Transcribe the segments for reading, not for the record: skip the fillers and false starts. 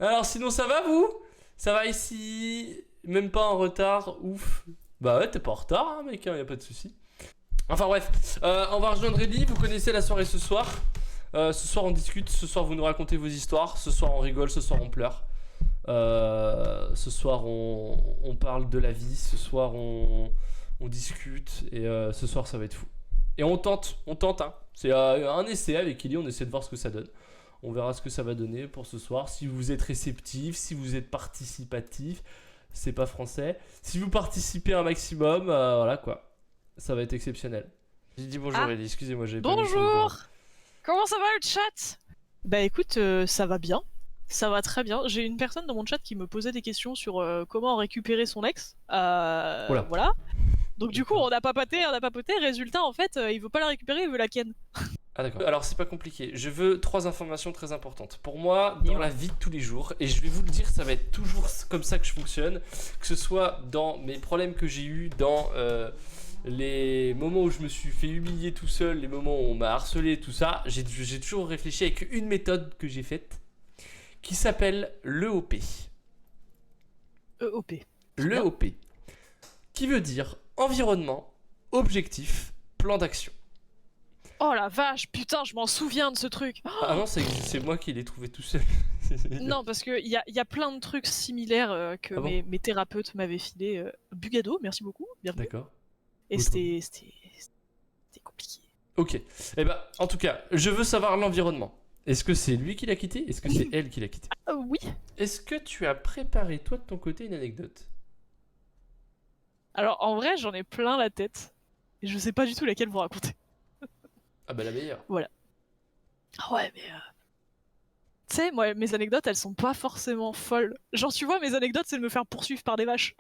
Alors sinon ça va vous? Ça va ici? Même pas en retard, ouf. Bah ouais, t'es pas en retard, hein, mec, hein, y a pas de souci. Enfin bref, on va rejoindre Ellie, vous connaissez la soirée ce soir. Ce soir on discute, ce soir vous nous racontez vos histoires, ce soir on rigole, ce soir on pleure. Ce soir on parle de la vie, ce soir on discute, et ce soir ça va être fou. Et on tente, hein. C'est un essai avec Ellie, on essaie de voir ce que ça donne. On verra ce que ça va donner pour ce soir. Si vous êtes réceptif, si vous êtes participatif, c'est pas français. Si vous participez un maximum, voilà quoi. Ça va être exceptionnel. J'ai dit bonjour Ah, Ellie, excusez-moi, j'avais pas mis sur le bureau. bonjour! Comment ça va le chat? Bah écoute, ça va bien. Ça va très bien. J'ai une personne dans mon chat qui me posait des questions sur comment récupérer son ex. Voilà. Voilà. Donc du coup, on a papoté. Résultat, en fait, il veut pas la récupérer, il veut la ken. Ah d'accord. Alors c'est pas compliqué. Je veux 3 informations très importantes. Pour moi, dans Dis-moi. la vie de tous les jours, et je vais vous le dire, ça va être toujours comme ça que je fonctionne, que ce soit dans mes problèmes que j'ai eus, dans les moments où je me suis fait humilier tout seul, les moments où on m'a harcelé, tout ça, j'ai toujours réfléchi avec une méthode que j'ai faite, qui s'appelle l'EOP. EOP. L'EOP, qui veut dire environnement, objectif, plan d'action. Oh la vache, putain, je m'en souviens de ce truc. Ah non, c'est moi qui l'ai trouvé tout seul. Non, parce que y a plein de trucs similaires que Ah bon? mes thérapeutes m'avaient filé. Bugado, merci beaucoup, bienvenue. D'accord. Et Autre. c'était compliqué. Ok. Eh ben, en tout cas, je veux savoir l'environnement. Est-ce que c'est lui qui l'a quitté? Est-ce que c'est elle qui l'a quitté? Oui. Est-ce que tu as préparé, toi, de ton côté, une anecdote? Alors en vrai, j'en ai plein la tête. Et je sais pas du tout laquelle vous raconter. Ah bah la meilleure. Ah ouais, mais tu sais, moi, mes anecdotes, elles sont pas forcément folles. Genre, tu vois, mes anecdotes, c'est de me faire poursuivre par des vaches.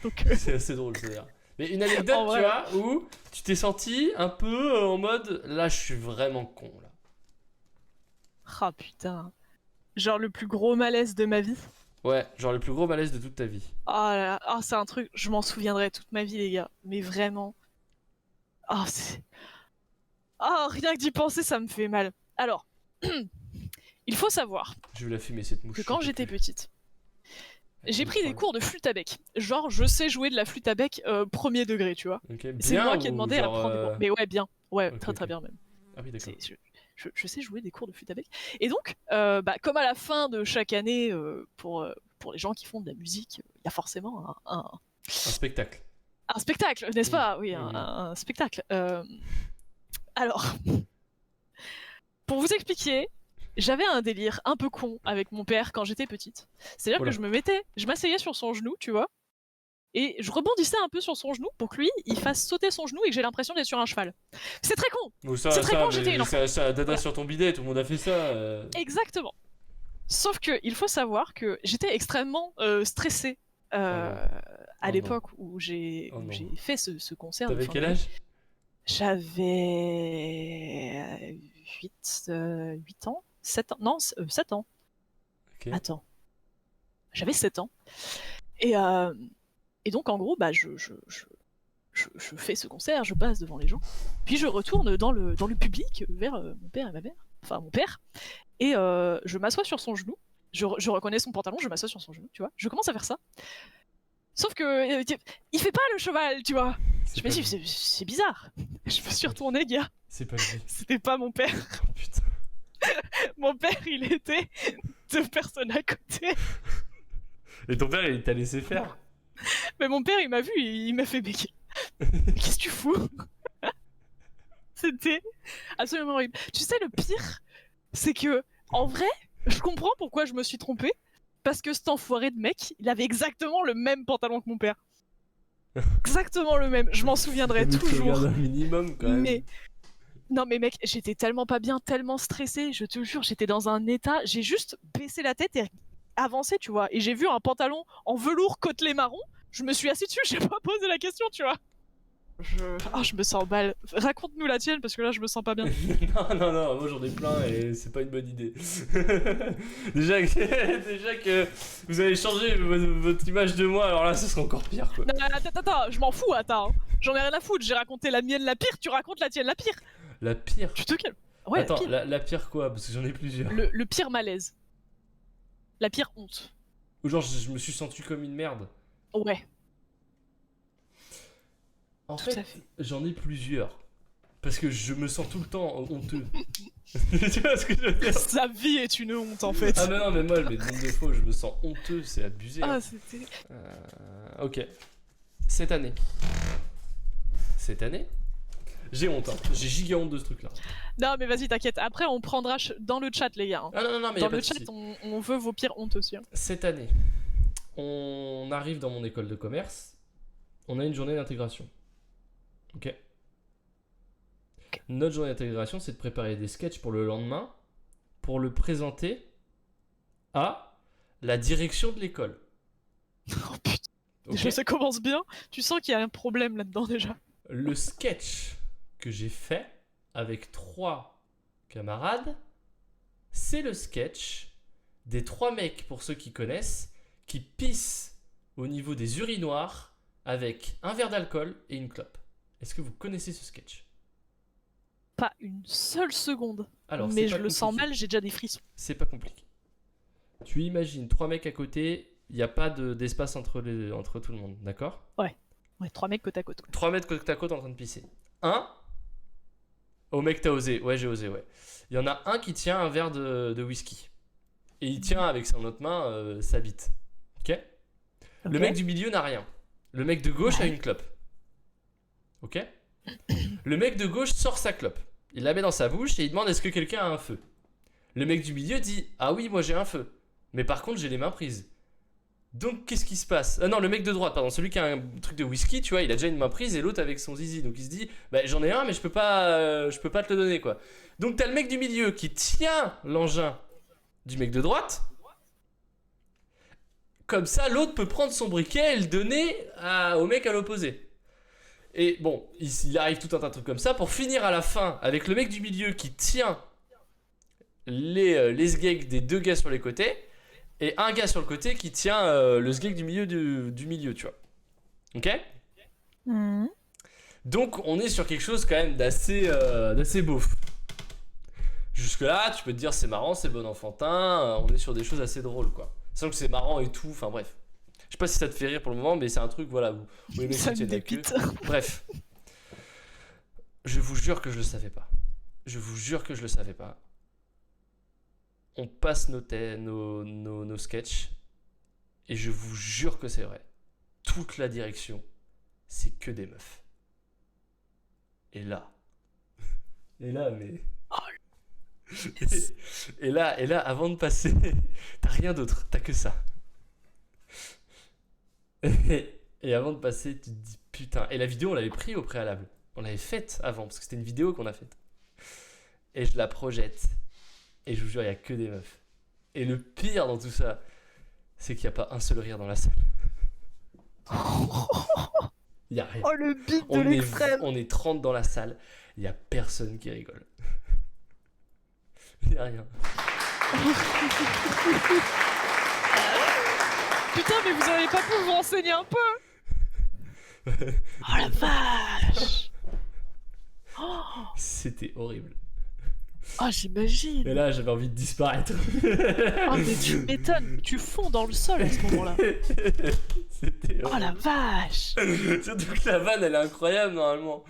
Donc, C'est assez drôle, c'est-à-dire. Mais une anecdote, en tu vrai. vois, où tu t'es senti un peu en mode, là, je suis vraiment con, là. Ah putain. Genre, le plus gros malaise de ma vie. Ouais, genre le plus gros malaise de toute ta vie. Ah là là, ah, c'est un truc, je m'en souviendrai toute ma vie, les gars. Mais vraiment. Ah, c'est. Ah, rien que d'y penser, ça me fait mal. Alors, il faut savoir Je vais la fumer, cette mouche. que quand j'en peux j'étais plus. petite, j'ai pris des cours de flûte à bec. Genre, je sais jouer de la flûte à bec premier degré, tu vois. Ok, C'est bien moi qui ai ou demandé à genre... prendre des cours. Mais ouais, bien. Ouais, Ok, très ok. très bien même. Ah oui, d'accord. Je sais jouer des cours de flûte à bec. Et donc, comme à la fin de chaque année, pour les gens qui font de la musique, il y a forcément Un spectacle. un spectacle, n'est-ce pas? Oui, Mhm. un spectacle. Alors, pour vous expliquer, j'avais un délire un peu con avec mon père quand j'étais petite. C'est-à-dire Oula. que je m'asseyais sur son genou, tu vois, et je rebondissais un peu sur son genou pour que lui, il fasse sauter son genou et que j'ai l'impression d'être sur un cheval. C'est très con. Bon, C'est très con, j'étais mais une enfant. ça dada Voilà. sur ton bidet, tout le monde a fait ça. Exactement. Sauf que il faut savoir que j'étais extrêmement stressée Oh non. à Oh non. l'époque où j'ai Oh non. fait ce concert de T'avais fin quel d'année. âge? J'avais 8 ans, 7 ans, non, 7 ans. Ok. Attends, j'avais 7 ans. Et, euh, et donc en gros, bah, je fais ce concert, je passe devant les gens, puis je retourne dans le public vers mon père et ma mère, enfin mon père, et je m'assois sur son genou. Je reconnais son pantalon, je m'assois sur son genou, tu vois. Je commence à faire ça. Sauf que il fait pas le cheval, tu vois. C'est Je me pas dis, lui. c'est bizarre. Je me suis retournée, gars. C'est pas lui. C'était pas mon père. Oh putain. Mon père, il était 2 personnes à côté. Et ton père, il t'a laissé faire? Mais mon père, il m'a vu, il m'a fait, mais qu'est-ce que tu fous? C'était absolument horrible. Tu sais, le pire, c'est que, en vrai, je comprends pourquoi je me suis trompée. Parce que cet enfoiré de mec, il avait exactement le même pantalon que mon père. Exactement le même. Je m'en souviendrai Mais tu toujours. regardes un minimum quand même. Mais non, mais mec, j'étais tellement pas bien, tellement stressée. Je te jure, j'étais dans un état. J'ai juste baissé la tête et avancé, tu vois. Et j'ai vu un pantalon en velours côtelé marron. Je me suis assis dessus, j'ai pas posé la question, tu vois. Je me sens mal. Raconte-nous la tienne parce que là, je me sens pas bien. Non, moi j'en ai plein et c'est pas une bonne idée. Déjà que vous avez changé votre image de moi, alors là ce sera encore pire quoi. Non, attends, je m'en fous, attends. J'en ai rien à foutre. J'ai raconté la mienne la pire, tu racontes la tienne la pire. La pire? Tu te calmes. Ouais, Attends, la pire. la pire quoi? Parce que j'en ai plusieurs. Le pire malaise. La pire honte. Ou genre, je me suis senti comme une merde. Ouais, En tout à fait, fait. j'en ai plusieurs. Parce que je me sens tout le temps honteux. Tu vois ce que je veux dire? Sa vie est une honte en fait. Ah, mais non, mais moi, le nombre de fois où je me sens honteux, c'est abusé. Ah, Hein. c'était. Ok. Cette année. Cette année j'ai honte, hein. J'ai giga honte de ce truc-là. Non, mais vas-y, t'inquiète. Après, on prendra dans le chat, les gars. Hein. Ah non, non, non, mais y a Dans pas le de chat, souci. on veut vos pires hontes aussi. Hein. Cette année, on arrive dans mon école de commerce. On a une journée d'intégration. Ok. Notre journée d'intégration, c'est de préparer des sketchs pour le lendemain pour le présenter à la direction de l'école. Oh putain, Ok. déjà ça commence bien. Tu sens qu'il y a un problème là-dedans déjà. Le sketch que j'ai fait avec 3 camarades, c'est le sketch des 3 mecs, pour ceux qui connaissent, qui pissent au niveau des urinoirs avec un verre d'alcool et une clope. Est-ce que vous connaissez ce sketch? Pas une seule seconde. Alors, Mais c'est je pas le sens compliqué. mal, j'ai déjà des frissons. C'est pas compliqué. Tu imagines 3 mecs à côté, il n'y a pas d'espace entre tout le monde, d'accord? Ouais, 3 mecs côte à côte. 3 mètres côte à côte en train de pisser. Un, oh mec, t'as osé. Ouais, j'ai osé, ouais. Il y en a un qui tient un verre de whisky. Et il tient avec son autre main sa bite. Ok? Le mec du milieu n'a rien. Le mec de gauche a une clope. Ok? Le mec de gauche sort sa clope. Il la met dans sa bouche et il demande est-ce que quelqu'un a un feu. Le mec du milieu dit ah oui, moi j'ai un feu. Mais par contre, j'ai les mains prises. Donc qu'est-ce qui se passe? Ah non, le mec de droite, pardon, celui qui a un truc de whisky, tu vois, il a déjà une main prise et l'autre avec son zizi. Donc il se dit bah j'en ai un mais je peux pas te le donner quoi. Donc t'as le mec du milieu qui tient l'engin du mec de droite. Comme ça, l'autre peut prendre son briquet et le donner au mec à l'opposé. Et bon, il arrive tout un tas de trucs comme ça pour finir à la fin avec le mec du milieu qui tient les sgeeks des 2 gars sur les côtés et un gars sur le côté qui tient le sgeek du milieu, tu vois. Ok? Donc on est sur quelque chose quand même d'assez beauf. Jusque là, tu peux te dire c'est marrant, c'est bon enfantin, on est sur des choses assez drôles quoi. Sans que c'est marrant et tout, enfin bref. Je sais pas si ça te fait rire pour le moment, mais c'est un truc voilà où les mecs Ça se me tiennent la queue. dépite. Bref. Je vous jure que je le savais pas. Je vous jure que je le savais pas. On passe nos sketchs et je vous jure que c'est vrai. Toute la direction, c'est que des meufs. Et là, mais. Et là, avant de passer, t'as rien d'autre, t'as que ça. Et avant de passer, tu te dis putain. Et la vidéo, on l'avait pris au préalable. On l'avait faite avant, parce que c'était une vidéo qu'on a faite. Et je la projette. Et je vous jure, il n'y a que des meufs. Et le pire dans tout ça, c'est qu'il n'y a pas un seul rire dans la salle. Il n'y a rien. Oh le bip de l'extrême. On est 30 dans la salle, il n'y a personne qui rigole. Il n'y a rien. Putain, mais vous avez pas pu vous renseigner un peu? Oh la vache. Oh, C'était horrible. oh, j'imagine. Et là, j'avais envie de disparaître. Oh mais tu m'étonnes, tu fonds dans le sol à ce moment-là. C'était Oh la vache. Surtout que la vanne, elle est incroyable normalement.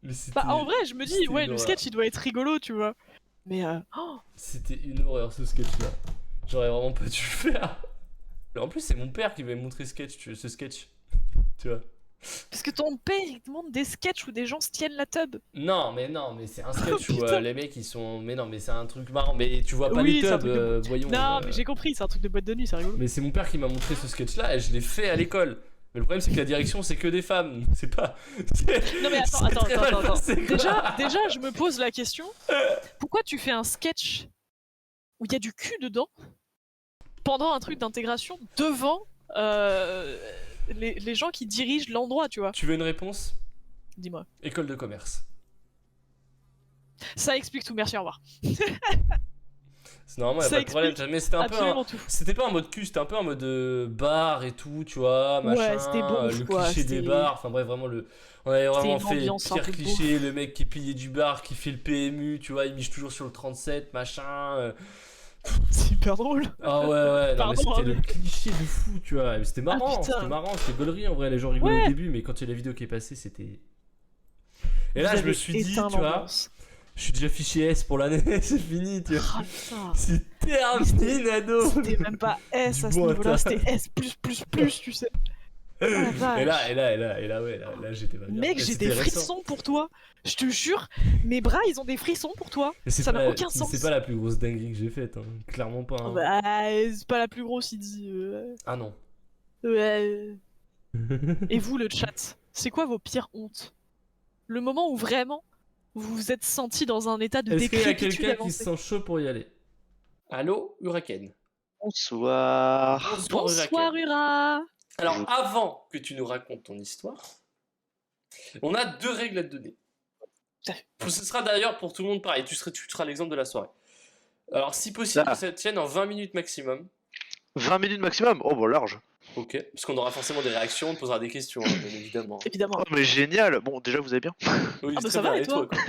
Mais Bah en vrai, je me dis, c'était ouais, une le horreur. sketch il doit être rigolo, tu vois. Mais oh, C'était une horreur ce sketch-là. J'aurais vraiment pas dû le faire. Mais en plus, c'est mon père qui m'avait montré ce sketch. Tu vois. parce que ton père il te montre des sketchs où des gens se tiennent la tub. Non, mais c'est un sketch où Putain. les mecs ils sont. Mais non, mais c'est un truc marrant. Mais tu vois pas Oui, les c'est un tubs, truc de- voyons. Non, mais j'ai compris, c'est un truc de boîte de nuit, c'est rigolo. Mais c'est mon père qui m'a montré ce sketch-là et je l'ai fait à l'école. Mais le problème, c'est que la direction, c'est que des femmes. C'est pas. Non mais c'est attends. très mal passé, quoi. Déjà, je me pose la question, pourquoi tu fais un sketch où il y a du cul dedans pendant un truc d'intégration devant les gens qui dirigent l'endroit, tu vois? Tu veux une réponse? Dis-moi. École de commerce. Ça explique tout, merci, au revoir. C'est normalement, y a Ça pas de problème. explique Mais c'était un peu. Absolument tout. C'était pas en mode cul, c'était un peu en mode bar et tout, tu vois, machin. Ouais, c'était bon, le quoi, cliché des c'était- bars, enfin bref, vraiment on avait vraiment une fait ambiance un pire peu cliché, le mec qui est pilier du bar, qui fait le PMU, tu vois, il miche toujours sur le 37, machin. C'est hyper drôle. Ah ouais, ouais, non, mais Pardon, c'était hein, le cliché de fou, tu vois. Mais c'était marrant, putain. c'était gaulerie en vrai. Les gens rigolaient Ouais. au début, mais quand il y a la vidéo qui est passée, c'était. Et là, Vous je me avez suis dit, éteint tu vois, l'ambiance. je suis déjà fiché S pour l'année, c'est fini, tu vois. Ah putain. C'est terminé, Nado. C'était même pas S Du à ce bon niveau-là, atta. c'était S+++, tu sais. Oh la vache. Ouais, là, j'étais pas bien. Mec, Et j'ai c'était des récent. frissons pour toi. Je te jure, mes bras, ils ont des frissons pour toi. Mais c'est Ça pas n'a la- aucun sens. C'est pas la plus grosse dinguerie que j'ai faite, hein. Clairement pas. Hein. Bah, c'est pas la plus grosse, il dit. Ah non. Ouais. Et vous, le chat, c'est quoi vos pires hontes? Le moment où vraiment vous vous êtes senti dans un état de Est-ce qu'il y a décrépitude quelqu'un qui se avancée? sent chaud pour y aller? Allô, Uraken. Bonsoir. Bonsoir, Ura. Alors, avant que tu nous racontes ton histoire, on a 2 règles à te donner. Ce sera d'ailleurs pour tout le monde pareil. Tu seras l'exemple de la soirée. Alors, si possible, Ah. que ça tienne en 20 minutes maximum. 20 minutes maximum? Oh, bah large. Ok. Parce qu'on aura forcément des réactions, on te posera des questions, hein, bien évidemment. Évidemment. Oh, mais génial. Bon, déjà, vous allez bien? Oui, Ah bah très ça va, bien. et toi quoi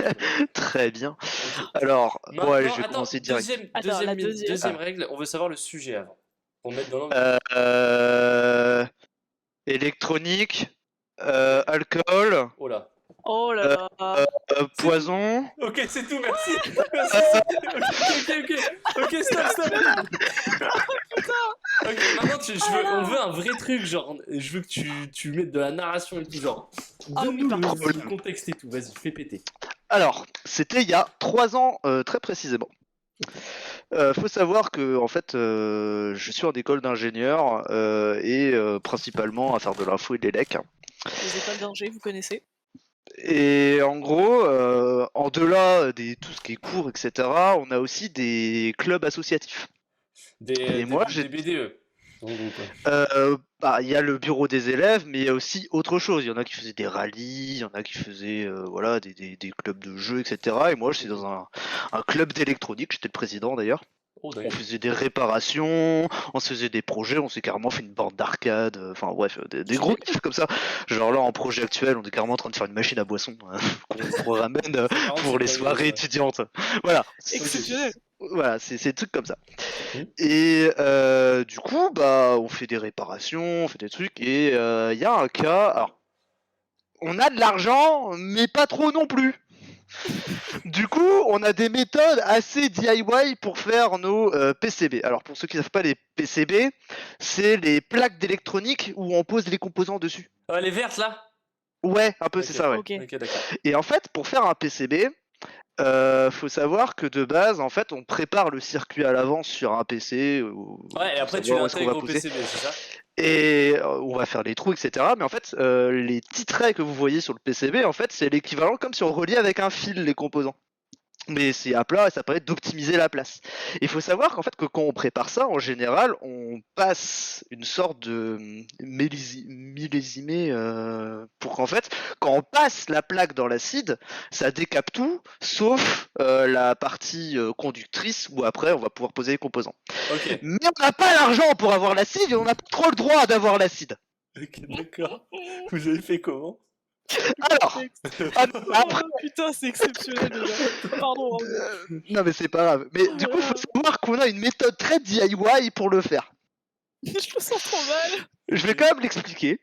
Très bien. Ok. Alors, bon, allez, Maintenant, je vais attends, commencer direct. Attends, la deuxième. deuxième règle, on veut savoir le sujet avant. Pour mettre dans l'ambiance. Électronique, alcool, Oh là. Oh là là. poison. Ok, c'est tout, merci. Merci. Ok, stop. Ok, maintenant on veut un vrai truc, genre, je veux que tu mettes de la narration et tout, genre. Ah oui, Donne-nous par le contexte et tout, vas-y, fais péter. Alors, c'était il y a 3 ans, très précisément. Faut savoir que en fait, je suis en école d'ingénieur et principalement à faire de l'info et de l'élec. Les écoles d'ingé, vous connaissez? Et en gros, en delà de tout ce qui est cours, etc., on a aussi des clubs associatifs. Et moi, des BDE. En gros, quoi. il y a le bureau des élèves, mais il y a aussi autre chose. Il y en a qui faisaient des rallyes, il y en a qui faisaient voilà, des clubs de jeux, etc. Et moi, je suis dans un club d'électronique, j'étais le président d'ailleurs. Oh, On d'accord. faisait des réparations, on se faisait des projets, on s'est carrément fait une borne d'arcade, enfin bref, des gros kiffs comme ça. Genre là, en projet actuel, on est carrément en train de faire une machine à boisson qu'on ramène pour les soirées étudiantes. Voilà. Exceptionnel. Voilà, c'est des trucs comme ça. Mhm. Et du coup, bah, on fait des réparations, on fait des trucs, et il y a un cas. Alors, on a de l'argent, mais pas trop non plus. Du coup, on a des méthodes assez DIY pour faire nos PCB. Alors, pour ceux qui ne savent pas, les PCB, c'est les plaques d'électronique où on pose les composants dessus. Ah, les vertes là. Ouais, un peu, Ok. c'est ça, ouais. Ok. Ok, d'accord. Et en fait, pour faire un PCB, faut savoir que de base, en fait, on prépare le circuit à l'avance sur un PC. Ouais, et après tu savoir où est-ce qu'on l'intègres va au poser. PCB, c'est ça? Et on va faire les trous, etc. Mais en fait, les petits traits que vous voyez sur le PCB, en fait, c'est l'équivalent comme si on reliait avec un fil les composants. Mais c'est à plat et ça permet d'optimiser la place. Il faut savoir qu'en fait, que quand on prépare ça, en général, on passe une sorte de millésimé pour qu'en fait, quand on passe la plaque dans l'acide, ça décape tout, sauf la partie conductrice où après on va pouvoir poser les composants. Ok. Mais on n'a pas l'argent pour avoir l'acide et on n'a pas trop le droit d'avoir l'acide. Ok, d'accord. Vous avez fait comment? Alors, après, Oh, putain, c'est exceptionnel déjà. Pardon. Hein. non mais c'est pas grave. Mais du coup, il faut savoir qu'on a une méthode très DIY pour le faire. Je me sens trop mal. Je vais quand même l'expliquer.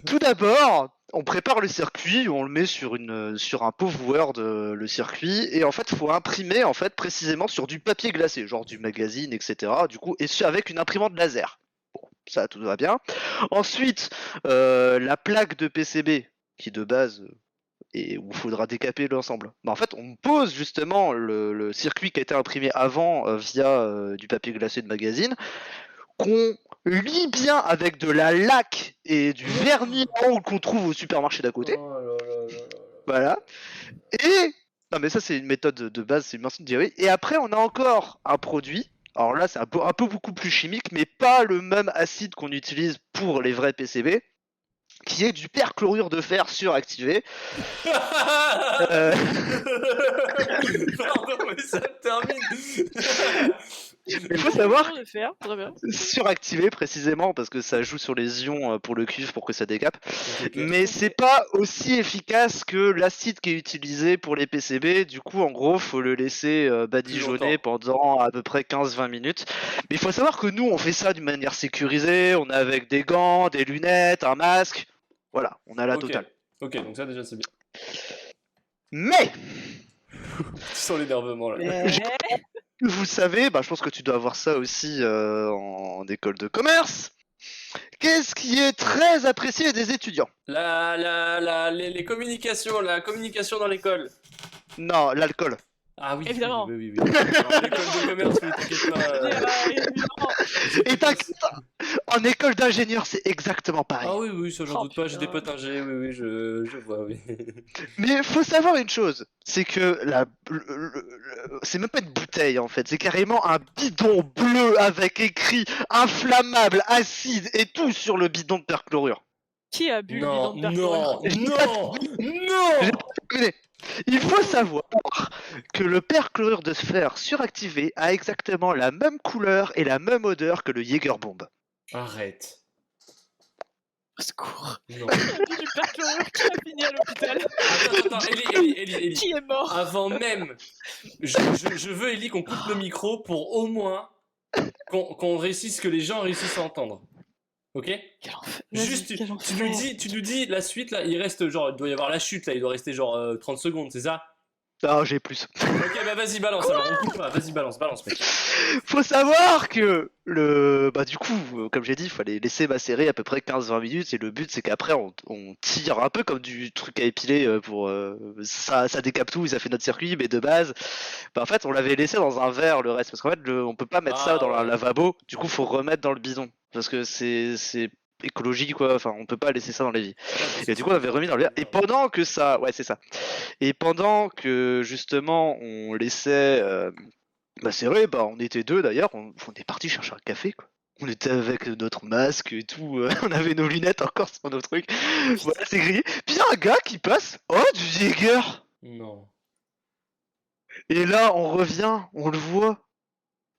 Tout d'abord, on prépare le circuit, on le met sur un pauvre Word, le circuit, et en fait, il faut imprimer en fait précisément sur du papier glacé, genre du magazine, etc. Du coup, et avec une imprimante laser. Bon, ça, tout va bien. Ensuite, la plaque de PCB, qui de base et où il faudra décaper l'ensemble. Bah, en fait, on pose justement le circuit qui a été imprimé avant via du papier glacé de magazine, qu'on lie bien avec de la laque et du vernis qu'on trouve au supermarché d'à côté. Oh là là là là. Voilà. Et non mais ça c'est une méthode de base, c'est une méthode de DIY. Et après on a encore un produit. Alors là c'est un peu beaucoup plus chimique, mais pas le même acide qu'on utilise pour les vrais PCB, qui est du perchlorure de fer suractivé. Pardon, mais ça termine. Il faut savoir de faire, très bien. suractivé précisément parce que ça joue sur les ions pour le cuivre pour que ça décape. Ok, ok. Mais c'est pas aussi efficace que l'acide qui est utilisé pour les PCB. Du coup, en gros, faut le laisser badigeonner pendant à peu près 15-20 minutes. Mais il faut savoir que nous, on fait ça d'une manière sécurisée. On est avec des gants, des lunettes, un masque. Voilà, on a la Ok. totale. Ok, donc ça déjà c'est bien. Mais Tu sens l'énervement là. vous savez, je pense que tu dois avoir ça aussi en école de commerce. Qu'est-ce qui est très apprécié des étudiants? Les communications, la communication dans l'école. Non, l'alcool. Ah oui, Évidemment. oui. Alors, l'école de commerce, oui, t'inquiète pas. Évidemment. Et t'inquiète, en école d'ingénieur, c'est exactement pareil. Ah oui, ça j'en Oh, doute pas, j'ai des putain. potes ingé, oui, je vois, oui. Mais faut savoir une chose, c'est que c'est même pas une bouteille en fait, c'est carrément un bidon bleu avec écrit inflammable, acide et tout sur le bidon de perchlorure. Qui a bu le Non, bidon de non, perchlorure? non. Écoutez, il faut savoir que le perchlorure de fer suractivé a exactement la même couleur et la même odeur que le Jägerbomb. Arrête. Au secours. Non. Qui a bu du perchlorure? Qui a fini à l'hôpital? Attends, Ellie. Qui est mort? Avant même, je veux, Ellie, qu'on coupe le micro pour au moins qu'on réussisse, que les gens réussissent à entendre. Ok? Quel enfer. Juste, Vas-y, quel enfer. tu nous dis la suite là, il reste genre, il doit y avoir la chute là, il doit rester genre 30 secondes, c'est ça? Ah, j'ai plus. Ok, bah vas-y, balance alors, on coupe pas, vas-y, balance, mec. Faut savoir que du coup, comme j'ai dit, il fallait laisser macérer à peu près 15-20 minutes et le but c'est qu'après on tire un peu comme du truc à épiler pour ça décape tout, ça fait notre circuit, mais de base, en fait on l'avait laissé dans un verre le reste parce qu'en fait on peut pas mettre ça dans un lavabo, du coup faut remettre dans le bidon parce que c'est écologie quoi, enfin on peut pas laisser ça dans les vies. Et du coup on avait remis dans le verre et pendant que ça, ouais c'est ça. Et pendant que justement on laissait macérer, on était deux d'ailleurs, on est parti chercher un café quoi. On était avec notre masque et tout, on avait nos lunettes encore sur nos trucs. Voilà, c'est grillé. Puis y a un gars qui passe, oh du Jäger. Non. Et là on revient, on le voit.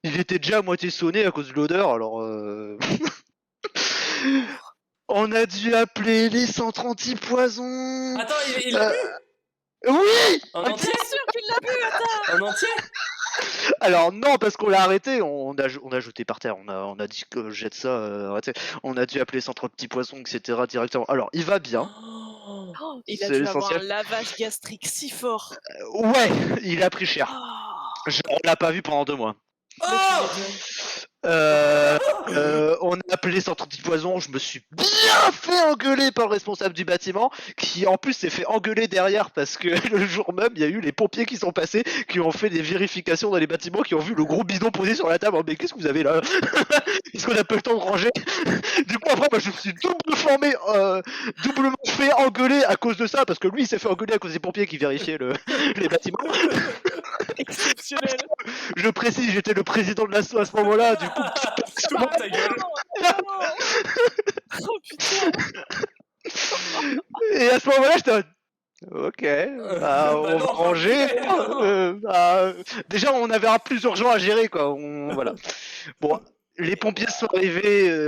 Il était déjà à moitié sonné à cause de l'odeur, alors on a dû appeler les centres anti-poison. Attends, il l'a bu? Oui. En entier? Bien sûr qu'il l'a bu, attends. En entier? Alors non, parce qu'on l'a arrêté, on a jeté par terre, on a dit que jette ça, arrêtez. On a dû appeler centre petits poissons, etc. directement. Alors il va bien, Oh, il a c'est dû avoir un l'essentiel. lavage gastrique si fort. Ouais, il a pris cher. Oh, On l'a pas vu pendant 2 mois. bah, tu m'étonnes. On a appelé centre anti-poison, je me suis bien fait engueuler par le responsable du bâtiment, qui en plus s'est fait engueuler derrière parce que le jour même, il y a eu les pompiers qui sont passés, qui ont fait des vérifications dans les bâtiments, qui ont vu le gros bidon posé sur la table. Oh, mais qu'est-ce que vous avez là? Est-ce qu'on a pas le temps de ranger? Du coup après, je me suis doublement fait engueuler à cause de ça, parce que lui il s'est fait engueuler à cause des pompiers qui vérifiaient les bâtiments. Exceptionnel. Je précise, j'étais le président de l'asso à ce moment-là, du coup. Tout le monde ta gueule. Oh putain. Et à ce moment-là, j'étais en mode, ok, on Bah va non, ranger. ok. Déjà, on avait un plus urgent à gérer, quoi. Voilà. Bon, les pompiers sont arrivés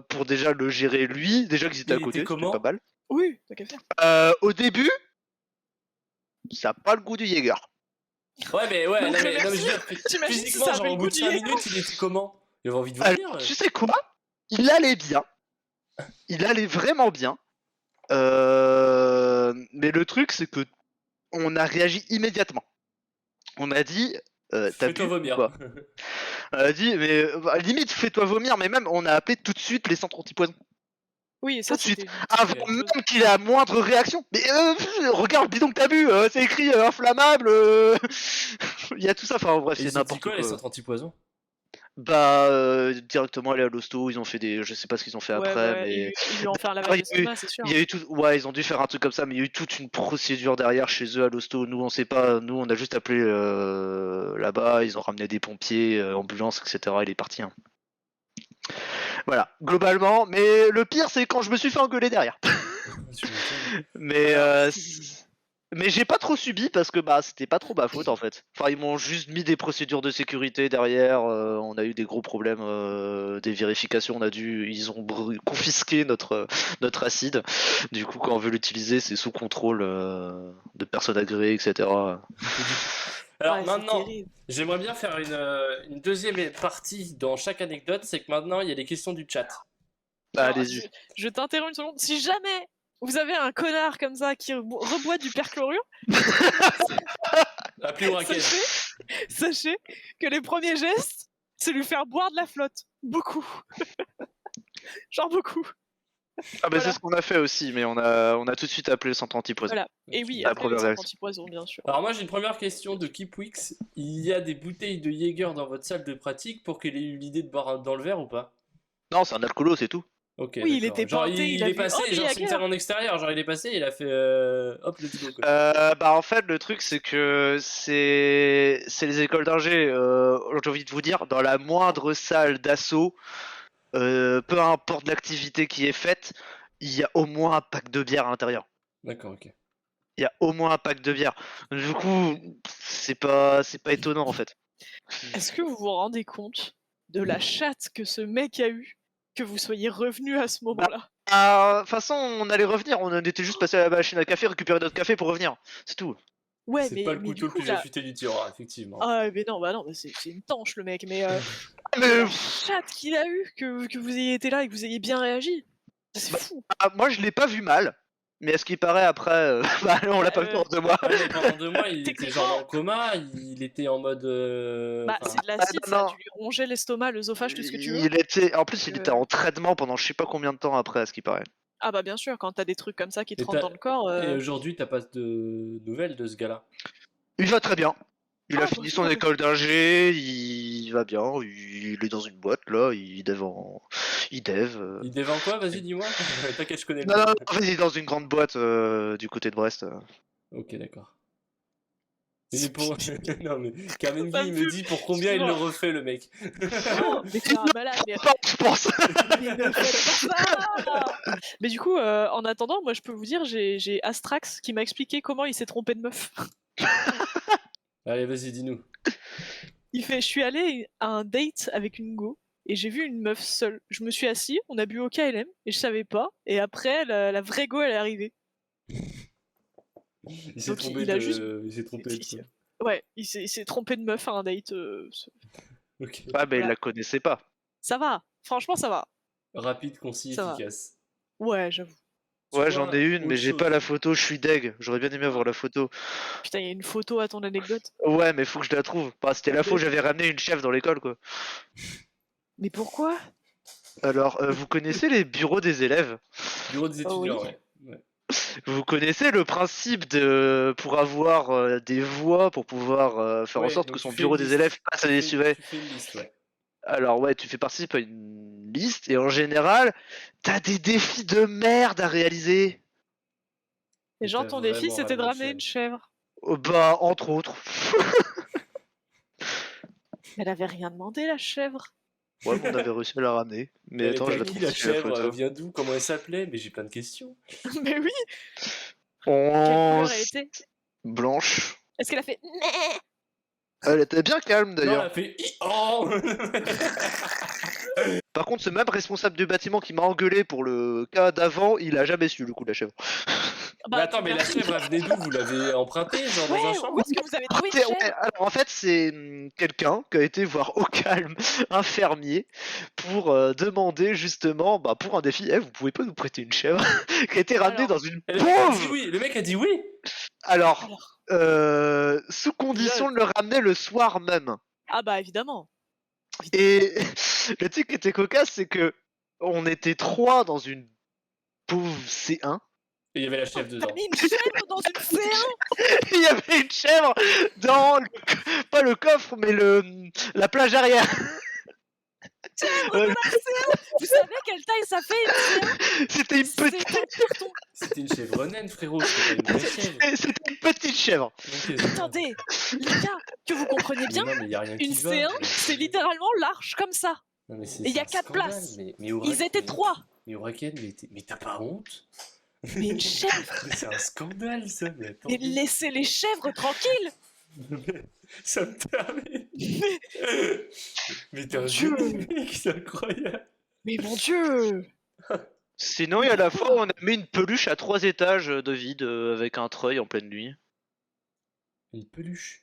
pour déjà le gérer lui. Déjà qu'ils étaient Il à côté, était c'était comment? pas mal. Oui, t'as qu'à faire. Au début, ça n'a pas le goût du Jäger. Ouais, mais ouais, Donc, non, mais je veux merci. dire, T'imagines si physiquement, ça genre avait au le bout goût de du 5 Jäger? minutes, il était comment? Il avait envie de vomir? Alors, tu sais quoi? Il allait bien. Il allait vraiment bien. Mais le truc, c'est que on a réagi immédiatement. On a dit, t'as Fais-toi bu ou vomir. pas? On a dit, mais limite, fais-toi vomir, mais même, on a appelé tout de suite les centres anti-poison. Oui, ça Tout de suite. c'était. Avant Ok. même qu'il ait la moindre réaction. Mais regarde le bidon que t'as bu, c'est écrit inflammable. Il y a tout ça, enfin bref, Et ils c'est ont dit n'importe quoi, quoi. les centres anti-poison? Directement aller à l'hosto, ils ont fait des. Je sais pas ce qu'ils ont fait Ouais, après, ouais, mais. ils lui ont fait un Ah, lavage il y a eu- d'estomac, c'est sûr. Il y a eu tout, ouais, ils ont dû faire un truc comme ça, mais il y a eu toute une procédure derrière chez eux à l'hosto. Nous, on sait pas, nous, on a juste appelé là-bas, ils ont ramené des pompiers, ambulances, etc. Il est parti. Hein. Voilà, globalement, mais le pire, c'est quand je me suis fait engueuler derrière. Tu m'étonnes. Mais, Alors, Mais j'ai pas trop subi parce que bah c'était pas trop ma faute en fait. Enfin ils m'ont juste mis des procédures de sécurité derrière. On a eu des gros problèmes, des vérifications. Ils ont confisqué notre acide. Du coup quand on veut l'utiliser c'est sous contrôle de personnes agréées etc. Alors Ouais, c'est maintenant, terrible. j'aimerais bien faire une deuxième partie dans chaque anecdote, c'est que maintenant il y a les questions du chat. Bah, Alors, allez-y. je t'interromps une seconde. Si jamais vous avez un connard comme ça qui reboit du perchlorure, Appelez Orakel. sachez que les premiers gestes, c'est lui faire boire de la flotte. Beaucoup. Genre beaucoup. Ah bah Voilà. c'est ce qu'on a fait aussi, mais on a tout de suite appelé le centre antipoison. Voilà. Et oui, La après les première réaction. antipoison, bien sûr. Alors moi j'ai une première question de Keepwix. Il y a des bouteilles de Jäger dans votre salle de pratique pour qu'il ait eu l'idée de boire dans le verre ou pas? Non, c'est un alcoolo, c'est tout. Ok. Oui, il d'accord. était genre peinté, il il a est vu, passé, oh, genre mais c'est une Jäger. salle en extérieur, genre il est passé, il a fait hop let's go quoi. Bah en fait le truc c'est que c'est les écoles d'ingé. J'ai envie de vous dire, dans la moindre salle d'assaut, peu importe l'activité qui est faite, il y a au moins un pack de bière à l'intérieur. D'accord, ok. Il y a au moins un pack de bière. Du coup, c'est pas étonnant en fait. Est-ce que vous vous rendez compte de la chatte que ce mec a eu que vous soyez revenu à ce moment-là? De toute façon, on allait revenir, on était juste passé à la machine à café, récupérer notre café pour revenir. C'est tout. Ouais, C'est mais, pas le mais couteau du le coup, plus là... affûté du tiroir, effectivement. Ah, mais non, bah c'est une tanche, le mec, mais... Mais la chatte qu'il a eu, que vous ayez été là et que vous ayez bien réagi. C'est Bah, fou. moi je l'ai pas vu mal, mais à ce qui paraît après, bah, on l'a pas vu pendant 2 mois. Ouais, mais pendant 2 mois, il était Techniquement- genre dans le coma, il était en mode. Bah, enfin, c'est de l'acide, Ah, ça a non. dû lui ronger l'estomac, l'œsophage, tout ce que tu veux. En plus, il était en traitement pendant je sais pas combien de temps après, à ce qui paraît. Ah bah bien sûr, quand t'as des trucs comme ça qui te Et rentrent dans le corps... Et aujourd'hui, t'as pas de nouvelles de ce gars-là? Il va très bien. Il a Ah, fini bah, son ouais. école d'ingé, il va bien, il est dans une boîte là, il dev. Il dévend quoi? Vas-y, dis-moi. T'inquiète, je connais Non, pas. non, en fait, il est dans une grande boîte du côté de Brest. Ok, d'accord. Mais pour... non, mais Carmen Ça Guy me me fait- dit pour combien il le Excuse-moi. refait, le mec. Oh, mais c'est un malade, mais... Je pense. mais ne faites pas ça. Mais du coup, en attendant, moi je peux vous dire, j'ai Astrax qui m'a expliqué comment il s'est trompé de meuf. Allez, vas-y, dis-nous. Il fait, je suis allé à un date avec une go et j'ai vu une meuf seule. Je me suis assis, on a bu au KLM et je savais pas. Et après, la vraie go elle est arrivée. Il s'est Donc, trompé il a de... juste- Il s'est trompé de quoi? Ouais, il s'est trompé de meuf à un date. Ok. Ouais, mais il Voilà. la connaissait pas. Ça va, franchement ça va. Rapide, concis, Ça va. efficace. Ouais, j'avoue. Ouais, Soit j'en ai une, mais autre j'ai chose. pas la photo, je suis deg. J'aurais bien aimé avoir la photo. Putain, il y a une photo à ton anecdote. Ouais, mais faut que je la trouve. Bah, c'était la fois où j'avais ramené une chef dans l'école, quoi. Mais pourquoi? Alors, vous connaissez les bureaux des élèves? Bureau des Oh, oui. étudiants, ouais. Vous connaissez le principe pour avoir des voix, pour pouvoir faire en Ouais, sorte donc que son tu fais bureau une des liste. élèves passe à des sujets? Tu fais une liste, ouais. Alors ouais, tu fais participer à une liste et en général, t'as des défis de merde à réaliser. Et genre t'as ton défi vraiment c'était de ramené ramener une chèvre. Bah, entre autres. Mais elle avait rien demandé la chèvre. Ouais, mais on avait réussi à la ramener. Mais Elle attends, était je à la qui trouve la sur la chèvre? photo. Elle vient d'où? Comment elle s'appelait? Mais j'ai plein de questions. Mais oui, quelle On... couleur elle était? Blanche. Est-ce qu'elle a fait Meh Elle était bien calme Non, elle d'ailleurs. a fait oh. Par contre, ce même responsable du bâtiment qui m'a engueulé pour le cas d'avant, il a jamais su le coup de la chèvre. Mais attends, mais la merci. chèvre, elle venait d'où? Vous l'avez empruntée, genre dans un Ouais, champ? où est-ce que vous avez trouvé une Ouais, chèvre? alors en fait, c'est quelqu'un qui a été voir au calme un fermier pour demander justement, bah, pour un défi, vous pouvez pas nous prêter une chèvre qui a été ramenée Alors, dans une Et le mec a dit pauvre. oui. Le mec a dit oui. Alors, Alors. sous condition de le ramener le soir même. Ah bah évidemment. Et le truc qui était cocasse, c'est que on était 3 dans une pauvre C1. Et il y avait la chèvre dedans. T'as mis une chèvre dans une C1? Il y avait une chèvre dans pas le coffre, mais la plage arrière. Vous savez quelle taille ça fait une C1? C'était une C'est petite, un carton. C'était une chèvre naine, frérot. C'était pas une vraie chèvre. c'était une petite chèvre. Ok, d'accord. Attendez, les gars, que vous compreniez Mais bien, non, mais y a rien qui une va. C1 c'est littéralement large comme ça. Non, mais Et il y a c'est un 4 scandale, places. Mais Ils étaient 3. Mais Oraken, mais t'as pas honte? Mais une chèvre. Mais c'est un scandale ça, mais Mais attendez. laissez les chèvres tranquilles. Ça me permet. Mais t'es un Mon Dieu. génie, mec, c'est incroyable. Mais mon Dieu. Sinon, il y a la fois où on a mis une peluche à 3 étages de vide avec un treuil en pleine nuit. Une peluche.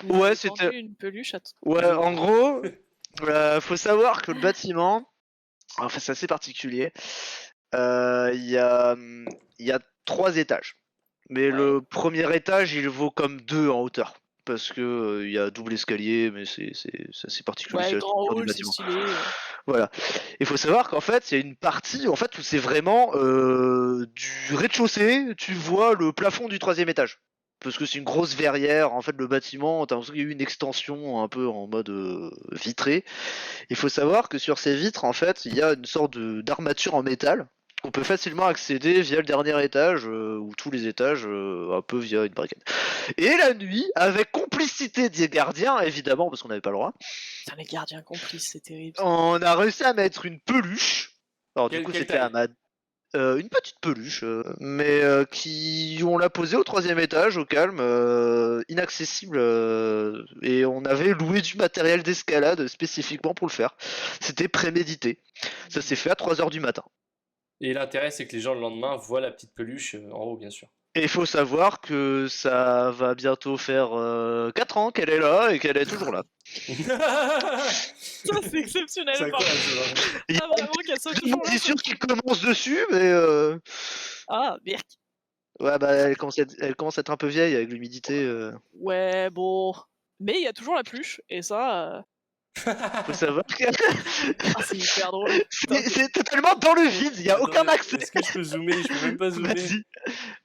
Vous Ouais, avez c'était- vendu une peluche à... Ouais, en gros, faut savoir que le bâtiment, enfin, c'est assez particulier. Il y a 3 étages. Mais le premier étage, il vaut comme 2 en hauteur. Parce que il y a double escalier, mais c'est assez particulier. c'est Ouais, la grand structure du hall, c'est bâtiment. stylé. Voilà. Il faut savoir qu'en fait, il y a une partie en fait, où c'est vraiment du rez-de-chaussée, tu vois le plafond du 3e étage. Parce que c'est une grosse verrière, en fait, le bâtiment, t'as l'impression qu'il y a eu une extension un peu en mode vitré. Il faut savoir que sur ces vitres, en fait, il y a une sorte d'armature en métal qu'on peut facilement accéder via le dernier étage, ou tous les étages, un peu via une barricade. Et la nuit, avec complicité des gardiens, évidemment, parce qu'on n'avait pas le droit, Putain, les gardiens complices, c'est terrible. on a réussi à mettre une peluche. Alors du coup Quelle c'était à taille une petite peluche, mais qui on l'a posée au 3e étage au calme, inaccessible, et on avait loué du matériel d'escalade spécifiquement pour le faire. C'était prémédité. Ça s'est fait à 3h du matin. Et l'intérêt, c'est que les gens le lendemain voient la petite peluche en haut, bien sûr. Et il faut savoir que ça va bientôt faire 4 ans qu'elle est là et qu'elle est toujours là. Ça, c'est exceptionnel. C'est pardon. incroyable, ça. Il y a Ah, vraiment, qu'elle soit une toujours là. moisissure qui commence dessus, mais Ah, merde. ouais, bah elle commence à être un peu vieille avec l'humidité. Ouais, bon. Mais il y a toujours la peluche, et ça, Faut savoir que ah, c'est hyper drôle. c'est totalement dans le vide, il y a aucun Attends, accès. Est-ce que je peux zoomer? Je peux même pas zoomer. Vas-y.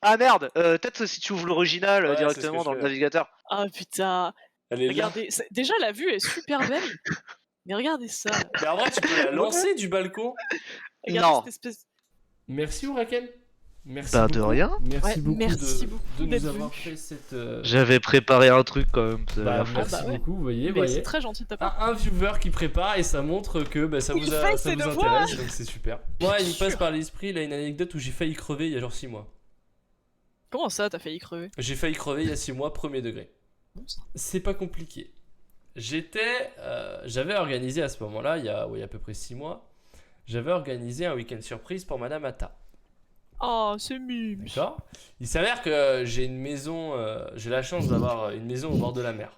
Ah merde, peut-être si tu ouvres l'original Ouais, directement c'est ce que dans je le fais. navigateur. Ah putain. Elle est là. Regardez, déjà la vue est super belle. Mais regardez ça. Mais en vrai, tu peux la lancer du balcon. Regardez Non. cette espèce. Merci, Ouraken. Merci Bah, beaucoup. de rien. Merci Ouais, beaucoup, merci de, beaucoup de d'être nous avoir venu. fait cette. J'avais préparé un truc quand même. Bah, merci bah ouais. beaucoup. Vous voyez, Mais c'est très gentil de ta part. Un viewer qui prépare et ça montre que bah, ça Il vous, fait ça ses vous devoirs. intéresse, donc c'est super. Moi, il me passe sûr. par l'esprit là une anecdote où j'ai failli crever il y a genre 6 mois. Comment ça, t'as failli crever? J'ai failli crever il y a 6 mois, premier degré. Monstre. C'est pas compliqué. J'avais organisé à ce moment-là, il y a à peu près 6 mois, j'avais organisé un week-end surprise pour Madame Atta. Oh, c'est mime. D'accord. Il s'avère que j'ai une maison, j'ai la chance d'avoir une maison au bord de la mer.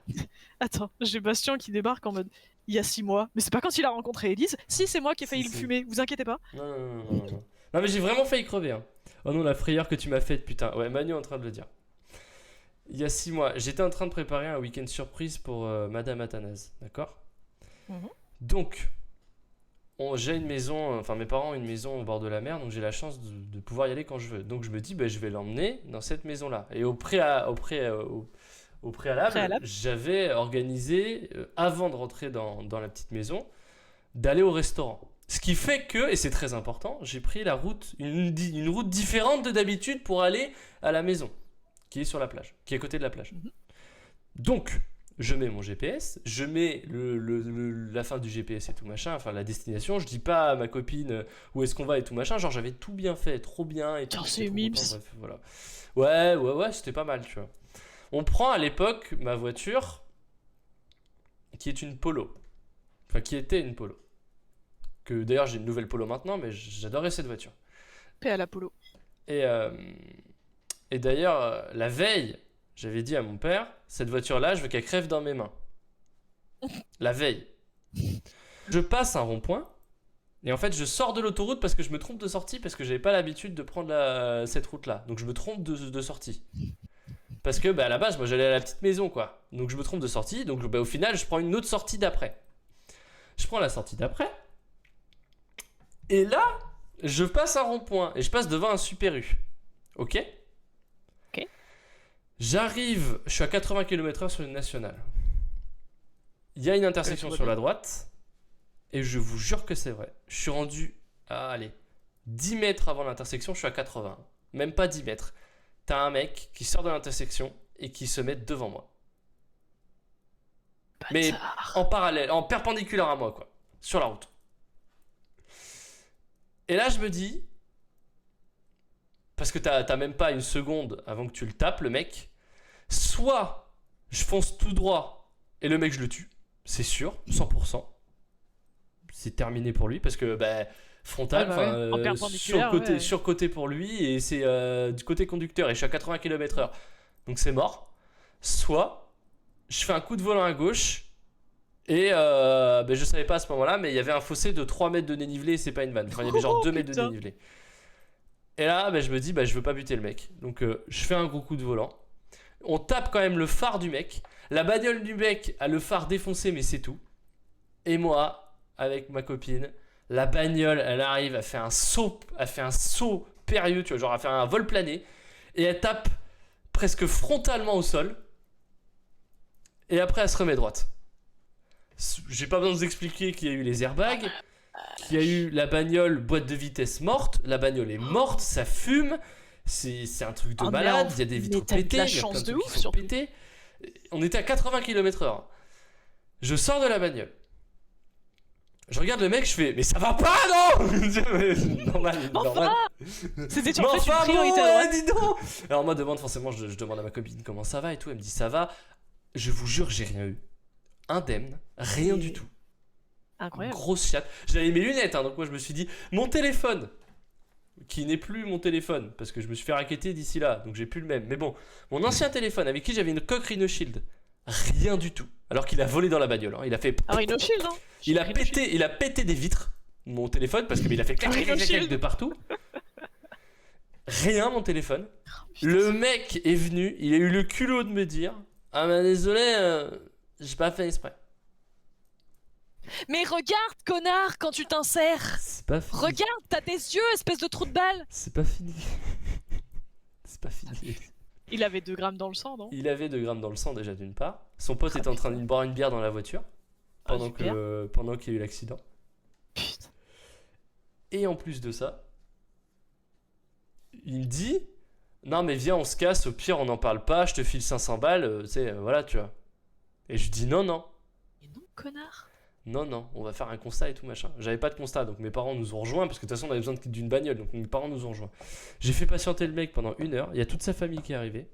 Attends, j'ai Bastien qui débarque en mode. Il y a 6 mois. Mais c'est pas quand il a rencontré Elise. Si, c'est moi qui ai failli Si, le si. fumer, vous inquiétez pas. Non, non, non, non, non. Non, mais j'ai vraiment failli crever. Hein. Oh non, la frayeur que tu m'as faite, putain. Ouais, Manu est en train de le dire. Il y a 6 mois, j'étais en train de préparer un week-end surprise pour Madame Athanase, d'accord. Mhm. Donc, j'ai une maison, enfin mes parents ont une maison au bord de la mer, donc j'ai la chance de pouvoir y aller quand je veux. Donc je me dis, bah, je vais l'emmener dans cette maison-là. Et au préalable, j'avais organisé, avant de rentrer dans la petite maison, d'aller au restaurant. Ce qui fait que, et c'est très important, j'ai pris la route, une route différente de d'habitude pour aller à la maison, qui est sur la plage, qui est à côté de la plage. Mhm. Donc, je mets mon GPS, je mets la fin du GPS et tout machin, enfin la destination, je dis pas à ma copine où est-ce qu'on va et tout machin, genre j'avais tout bien fait, trop bien et tout. Putain, j'étais c'est trop mimes. content, bref, voilà. Ouais, c'était pas mal, tu vois. On prend à l'époque ma voiture, qui est une Polo, enfin qui était une Polo. Que d'ailleurs j'ai une nouvelle Polo maintenant, mais j'adorais cette voiture. Paix à l'Apollo. Et d'ailleurs, la veille, j'avais dit à mon père, cette voiture-là, je veux qu'elle crève dans mes mains. La veille. Je passe un rond-point, et en fait, je sors de l'autoroute parce que je me trompe de sortie, parce que j'avais pas l'habitude de prendre cette route-là. Donc je me trompe de sortie. Parce que à la base, moi j'allais à la petite maison, quoi. Donc je me trompe de sortie, donc au final, je prends une autre sortie d'après. Je prends la sortie d'après, et là, je passe un rond-point, et je passe devant un Super U. Ok ? Ok. J'arrive, je suis à 80 km/h sur une nationale. Il y a une intersection sur la droite, et je vous jure que c'est vrai. Je suis rendu à, 10 mètres avant l'intersection, je suis à 80. Même pas 10 mètres. T'as un mec qui sort de l'intersection et qui se met devant moi. Mais Bâtard. en parallèle, en perpendiculaire à moi, quoi. Sur la route. Et là, je me dis... parce que t'as même pas une seconde avant que tu le tapes, le mec. Soit je fonce tout droit et le mec je le tue, c'est sûr, 100%. C'est terminé pour lui parce que frontal, Ah bah ouais, en perpendiculaire, ouais. sur côté pour lui et c'est du côté conducteur et je suis à 80 km/h. Donc c'est mort. Soit je fais un coup de volant à gauche et je savais pas à ce moment-là, mais il y avait un fossé de 3 mètres de dénivelé et c'est pas une vanne. Enfin, il y avait genre 2 mètres de putain. dénivelé. Et là, je me dis, je veux pas buter le mec. Donc je fais un gros coup de volant. On tape quand même le phare du mec. La bagnole du mec a le phare défoncé, mais c'est tout. Et moi, avec ma copine, la bagnole, elle arrive, elle fait un saut périlleux, tu vois, genre elle fait un vol plané. Et elle tape presque frontalement au sol. Et après, elle se remet droite. J'ai pas besoin de vous expliquer qu'il y a eu les airbags, qu'il y a eu la bagnole boîte de vitesse morte, la bagnole est morte, ça fume, c'est un truc de malade, il y a des vitres pétées, la il y a plein chance de de trucs ouf qui sont pétés. On était à 80 km/h. Je sors de la bagnole. Je regarde le mec, je fais mais ça va pas non. Normal. C'était en fait une priorité à droite. dis donc. Alors moi forcément je demande à ma copine comment ça va et tout, elle me dit ça va. Je vous jure, j'ai rien eu. Indemne, rien du tout. Incroyable. Grosse chatte. J'avais mes lunettes, donc moi je me suis dit, mon téléphone, qui n'est plus mon téléphone, parce que je me suis fait racketter d'ici là, donc j'ai plus le même. Mais bon, mon ancien téléphone avec qui j'avais une coque Rhino Shield, rien du tout. Alors qu'il a volé dans la bagnole, hein. Il a fait. Un Rhino Shield, hein. Il a pété des vitres, mon téléphone, parce qu'il a fait clac, clac, clac, clac de partout. Rien, mon téléphone. Le mec est venu, il a eu le culot de me dire, ah bah désolé, j'ai pas fait exprès. Mais regarde, connard, quand tu t'insères. C'est pas fini. Regarde, t'as tes yeux, espèce de trou de balle. C'est pas fini. C'est pas fini. Il avait 2 grammes dans le sang, non? Il avait 2 grammes dans le sang déjà d'une part. Son pote était en train de boire une bière dans la voiture pendant qu'il y a eu l'accident. Putain. Et en plus de ça, il me dit non mais viens on se casse, au pire on n'en parle pas, je te file 500 balles, tu sais, voilà tu vois. Et je dis non. Mais non, connard. Non, on va faire un constat et tout machin. J'avais pas de constat, donc mes parents nous ont rejoints, parce que de toute façon on avait besoin d'une bagnole, donc mes parents nous ont rejoints. J'ai fait patienter le mec pendant 1 heure, il y a toute sa famille qui est arrivée.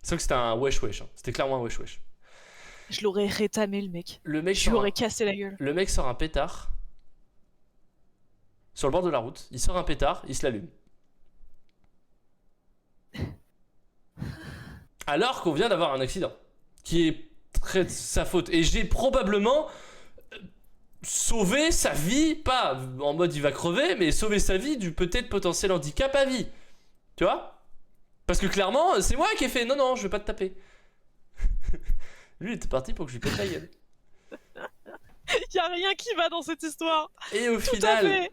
C'est vrai que c'était un wesh, hein. C'était clairement un wesh. Je l'aurais rétamé, le mec. Je lui aurais cassé la gueule. Le mec sort un pétard, sur le bord de la route, il sort un pétard, il se l'allume. Alors qu'on vient d'avoir un accident, qui est très sa faute. Et j'ai probablement sauvé sa vie, pas en mode il va crever, mais sauver sa vie du peut-être potentiel handicap à vie. Tu vois? Parce que clairement, c'est moi qui ai fait non, je vais pas te taper. Lui, il était parti pour que je lui pète la gueule. Y a rien qui va dans cette histoire. Et au final,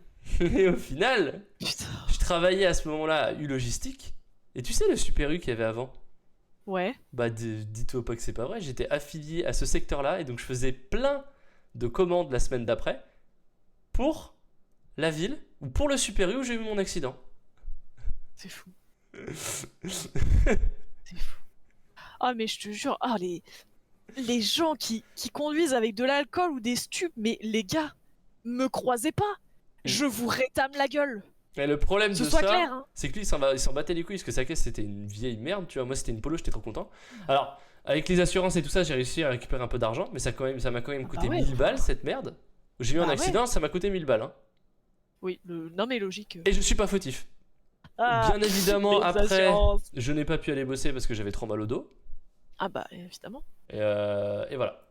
putain. Je travaillais à ce moment-là à U-Logistique. Et tu sais le Super U qu'il y avait avant? Ouais. Dis-toi pas que c'est pas vrai, j'étais affilié à ce secteur-là et donc je faisais plein de commandes la semaine d'après pour la ville ou pour le Super U où j'ai eu mon accident. C'est fou. C'est fou. Ah mais je te jure, les gens qui conduisent avec de l'alcool ou des stupes, mais les gars, me croisez pas. Je vous rétame la gueule. Mais le problème de ça, clair, hein. c'est que lui il s'en battait les couilles parce que sa caisse c'était une vieille merde, tu vois. Moi c'était une Polo, j'étais trop content. Alors avec les assurances et tout ça, j'ai réussi à récupérer un peu d'argent, mais ça m'a quand même coûté 1000 balles cette merde. J'ai eu un accident, ça m'a coûté 1000 balles. Hein. Oui, non mais logique. Et je suis pas fautif. Bien évidemment, après, je n'ai pas pu aller bosser parce que j'avais trop mal au dos. Ah bah évidemment. Et voilà.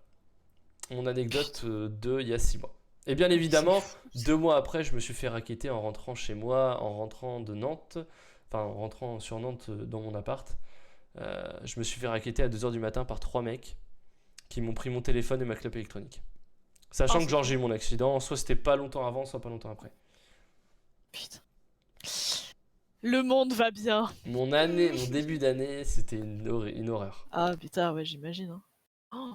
Mon anecdote de il y a 6 mois. Et bien évidemment, 2 mois après, je me suis fait racketter en rentrant chez moi, en rentrant de Nantes, enfin en rentrant sur Nantes dans mon appart. Je me suis fait racketter à 2h du matin par 3 mecs qui m'ont pris mon téléphone et ma clope électronique. Sachant que genre j'ai eu mon accident, soit c'était pas longtemps avant, soit pas longtemps après. Putain. Le monde va bien. Mon début d'année, c'était une horreur. Ah putain, ouais, j'imagine. Hein. Oh.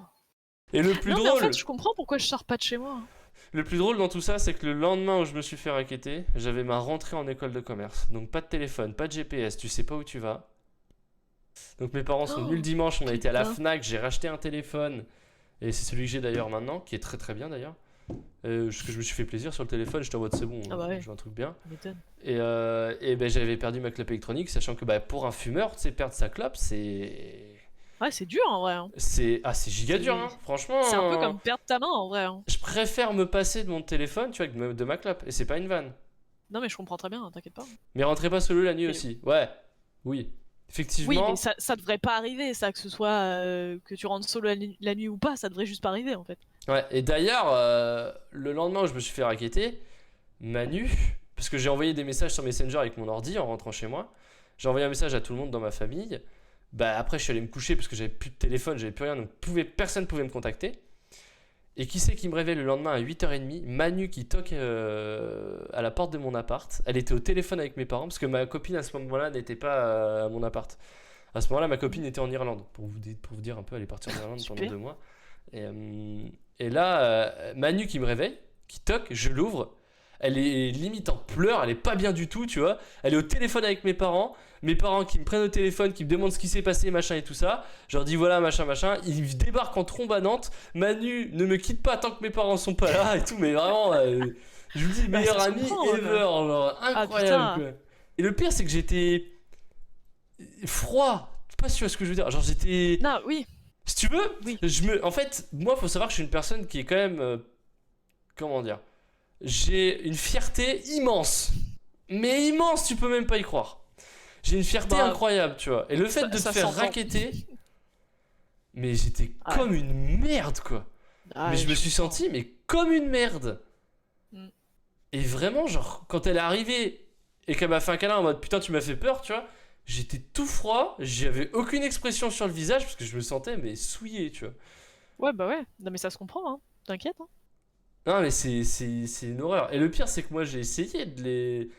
Et le plus drôle... Mais en fait, je comprends pourquoi je sors pas de chez moi. Hein. Le plus drôle dans tout ça, c'est que le lendemain où je me suis fait racketter, j'avais ma rentrée en école de commerce. Donc pas de téléphone, pas de GPS, tu sais pas où tu vas. Donc mes parents sont venus le dimanche, on a été à la Fnac, j'ai racheté un téléphone. Et c'est celui que j'ai d'ailleurs maintenant, qui est très très bien d'ailleurs. Parce que je me suis fait plaisir sur le téléphone, j'étais en mode c'est bon, Ah bah ouais. je veux un truc bien. Tu m'étonnes. Et ben, j'avais perdu ma clope électronique, sachant que bah, pour un fumeur, tu sais, perdre sa clope, Ouais, c'est dur en vrai. Hein. c'est giga C'est- dur, hein. Franchement. C'est un peu comme perdre ta main en vrai. Hein. Je préfère me passer de mon téléphone, tu vois, que de ma clope. Et c'est pas une vanne. Non, mais je comprends très bien, hein, t'inquiète pas. Mais rentrez pas solo la nuit Et- aussi. Ouais, oui. Oui, Effectivement. mais ça devrait pas arriver, ça, que ce soit que tu rentres solo la nuit ou pas, ça devrait juste pas arriver en fait. Ouais, et d'ailleurs, le lendemain où je me suis fait racketter, Manu, parce que j'ai envoyé des messages sur Messenger avec mon ordi en rentrant chez moi, j'ai envoyé un message à tout le monde dans ma famille. Bah après, je suis allé me coucher parce que j'avais plus de téléphone, j'avais plus rien, donc personne pouvait me contacter. Et qui c'est qui me réveille le lendemain à 8h30? Manu qui toque à la porte de mon appart. Elle était au téléphone avec mes parents parce que ma copine à ce moment-là n'était pas à mon appart. À ce moment-là, ma copine était en Irlande. Pour vous dire un peu, elle est partie en Irlande pendant Super. 2 mois. Et là, Manu qui me réveille, qui toque, je l'ouvre. Elle est limite en pleurs, elle est pas bien du tout, tu vois. Elle est au téléphone avec mes parents qui me prennent au téléphone, qui me demandent ce qui s'est passé, machin et tout ça. Je leur dis voilà, machin, machin. Ils débarquent en trombe à Nantes. Manu ne me quitte pas tant que mes parents sont pas là et tout, mais vraiment, je vous dis, Bah, meilleur ça se ami comprend, ever, genre, incroyable. putain. Quoi. Et le pire, c'est que j'étais froid. Je sais pas si tu vois ce que je veux dire. Genre, j'étais. Non, oui. Si tu veux, Oui. en fait, moi, faut savoir que je suis une personne qui est quand même. Comment dire? J'ai une fierté immense. Mais immense, tu peux même pas y croire. J'ai une fierté Bah, incroyable, tu vois. Et le fait de te ça faire s'entend. racketter, mais j'étais Ouais. comme une merde, quoi. Ah, Mais je me suis comprends. senti, mais comme une merde. Mm. Et vraiment, genre, quand elle est arrivée et qu'elle m'a fait un câlin en mode putain, tu m'as fait peur, tu vois, j'étais tout froid, j'avais aucune expression sur le visage parce que je me sentais, mais souillé, tu vois. Ouais, bah ouais. Non, mais ça se comprend, hein. T'inquiète. Hein. Non, mais c'est une horreur. Et le pire, c'est que moi, j'ai essayé de les.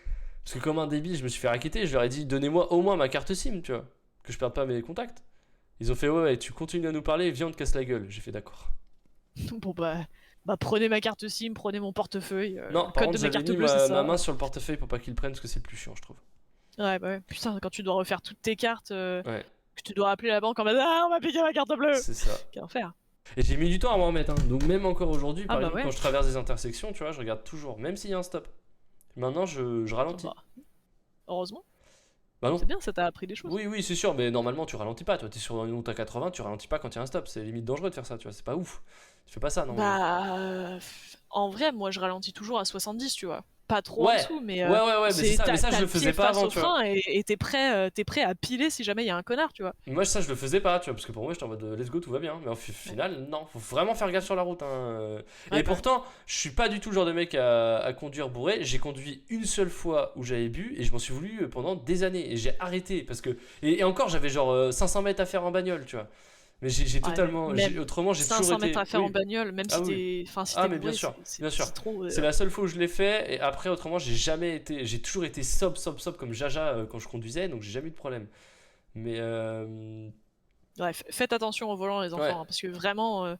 Parce que comme un débile, je me suis fait racketter, je leur ai dit donnez-moi au moins ma carte SIM, tu vois, que je perde pas mes contacts. Ils ont fait ouais, tu continues à nous parler, viens, on te casse la gueule. J'ai fait d'accord. Bon, bah prenez ma carte SIM, prenez mon portefeuille. Non, Le par code contre, de ma j'avais carte mis bleue, c'est ma ça. main sur le portefeuille pour pas qu'ils le prennent parce que c'est le plus chiant, je trouve. Ouais, bah ouais. Putain, quand tu dois refaire toutes tes cartes, Ouais, que tu dois appeler la banque en mode ah, on m'a piqué ma carte bleue. c'est ça. Quel enfer. Et j'ai mis du temps à m'en remettre, hein. Donc même encore aujourd'hui, par Ah bah exemple, ouais. quand je traverse des intersections, tu vois, je regarde toujours, même s'il y a un stop. Maintenant, je ralentis. Bah, heureusement. Bah non. C'est bien, ça t'a appris des choses. Oui, oui, c'est sûr, mais normalement, tu ralentis pas. Toi, t'es sur une route à 80, tu ralentis pas quand il y a un stop. C'est limite dangereux de faire ça, tu vois, c'est pas ouf. Tu fais pas ça, non. En vrai, moi je ralentis toujours à 70, tu vois. Pas trop Ouais. en dessous, mais. Ouais, mais c'est ça, mais ça, je le faisais pas avant, tu vois. Et t'es prêt à piler si jamais il y a un connard, tu vois. Moi, ça, je le faisais pas, tu vois, parce que pour moi, j'étais en mode let's go, tout va bien. Mais au final, non, faut vraiment faire gaffe sur la route. Hein. Ouais, Et pourtant, je suis pas du tout le genre de mec à conduire bourré. J'ai conduit une seule fois où j'avais bu et je m'en suis voulu pendant des années. Et j'ai arrêté parce que. Et encore, j'avais genre 500 mètres à faire en bagnole, tu vois. Mais j'ai totalement. même Autrement, j'ai toujours 500 été. mètres à faire oui. en bagnole, même Ah si oui. t'es. Enfin, si Ah, t'es mais bien bourré, sûr, c'est bien sûr. c'est trop. C'est la seule fois où je l'ai fait, et après, autrement, j'ai toujours été sobre comme Jaja quand je conduisais, donc j'ai jamais eu de problème. Mais Ouais, faites attention au volant, les enfants, Ouais. hein, parce que vraiment,